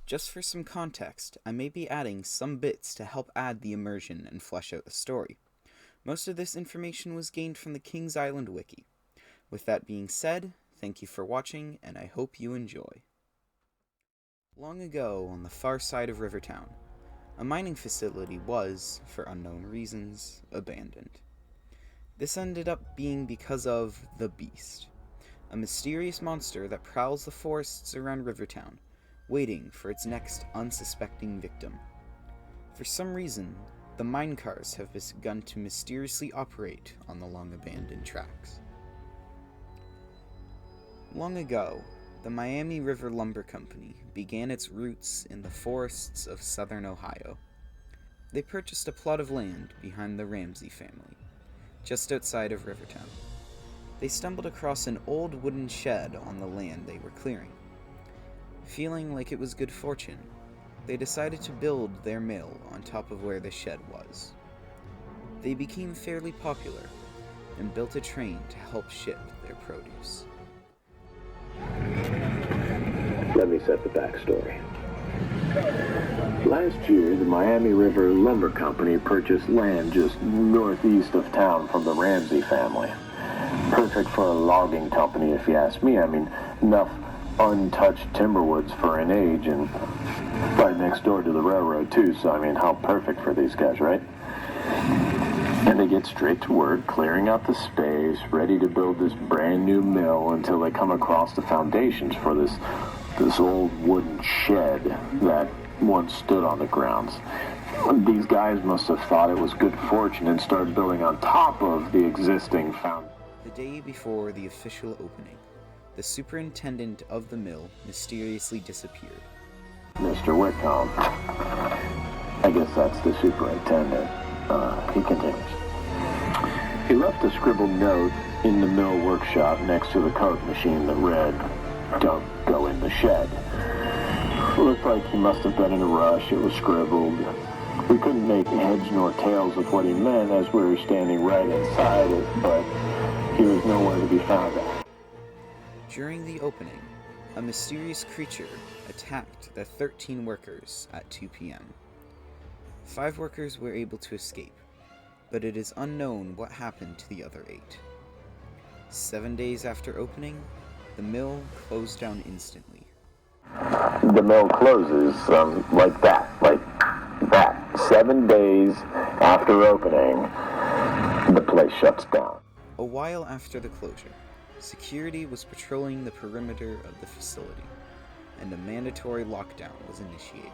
Just for some context, I may be adding some bits to help add the immersion and flesh out the story. Most of this information was gained from the Kings Island wiki. With that being said, thank you for watching, and I hope you enjoy. Long ago, on the far side of Rivertown, a mining facility was, for unknown reasons, abandoned. This ended up being because of the Beast, a mysterious monster that prowls the forests around Rivertown, waiting for its next unsuspecting victim. For some reason, the mine cars have begun to mysteriously operate on the long-abandoned tracks. Long ago, the Miami River Lumber Company began its roots in the forests of southern Ohio. They purchased a plot of land behind the Ramsey family, just outside of Rivertown. They stumbled across an old wooden shed on the land they were clearing. Feeling like it was good fortune, they decided to build their mill on top of where the shed was. They became fairly popular and built a train to help ship their produce. Let me set the backstory. Last year, the Miami River Lumber Company purchased land just northeast of town from the Ramsey family. Perfect for a logging company, if you ask me. I mean, enough untouched timberwoods for an age, and right next door to the railroad, too, so I mean, how perfect for these guys, right? And they get straight to work, clearing out the space, ready to build this brand new mill until they come across the foundations for this old wooden shed that once stood on the grounds. These guys must have thought it was good fortune and started building on top of the existing foundation. The day before the official opening, the superintendent of the mill mysteriously disappeared. Mr. Whitcomb. I guess that's the superintendent. He continues. He left a scribbled note in the mill workshop next to the Coke machine that read, "Don't go in the shed." It looked like he must have been in a rush. It was scribbled. We couldn't make heads nor tails of what he meant as we were standing right inside it, but he was nowhere to be found at. During the opening, a mysterious creature attacked the 13 workers at 2 p.m. 5 workers were able to escape, but it is unknown what happened to the other 8. 7 days after opening, the mill closed down instantly. The mill closes like that. 7 days after opening, the place shuts down. A while after the closure, security was patrolling the perimeter of the facility, and a mandatory lockdown was initiated.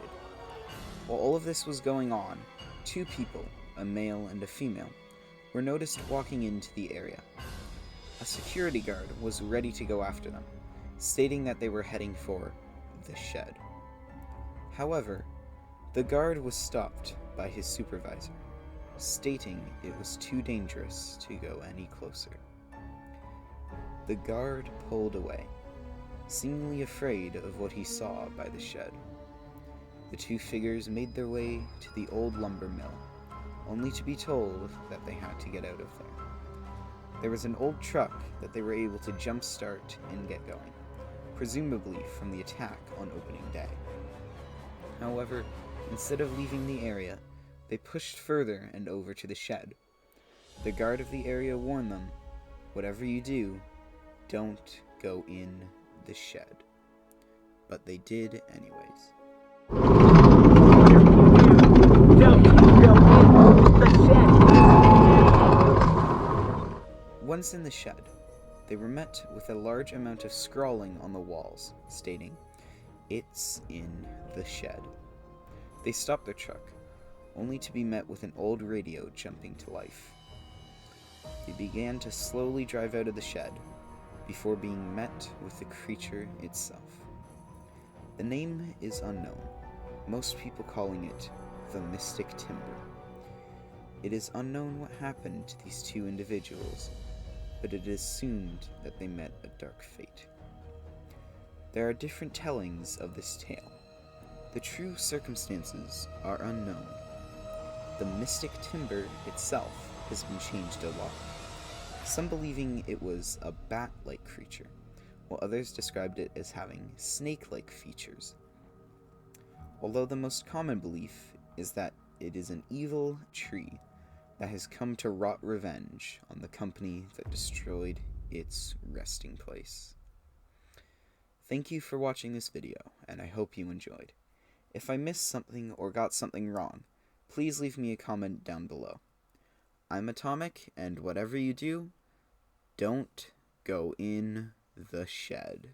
While all of this was going on, 2 people, a male and a female, were noticed walking into the area. A security guard was ready to go after them, stating that they were heading for the shed. However, the guard was stopped by his supervisor, stating it was too dangerous to go any closer. The guard pulled away, seemingly afraid of what he saw by the shed. The 2 figures made their way to the old lumber mill, only to be told that they had to get out of there. There was an old truck that they were able to jumpstart and get going, presumably from the attack on opening day. However, instead of leaving the area, they pushed further and over to the shed. The guard of the area warned them, "Whatever you do, don't go in the shed." But they did anyways. Once in the shed, they were met with a large amount of scrawling on the walls, stating, "It's in the shed." They stopped their truck, only to be met with an old radio jumping to life. They began to slowly drive out of the shed, before being met with the creature itself. The name is unknown, most people calling it the Mystic Timber. It is unknown what happened to these 2 individuals, but it is assumed that they met a dark fate. There are different tellings of this tale. The true circumstances are unknown. The Mystic Timber itself has been changed a lot, some believing it was a bat-like creature, while others described it as having snake-like features. although the most common belief is that it is an evil tree that has come to wrought revenge on the company that destroyed its resting place. Thank you for watching this video, and I hope you enjoyed. If I missed something or got something wrong, please leave me a comment down below. I'm Atomic, and whatever you do, don't go in the shed.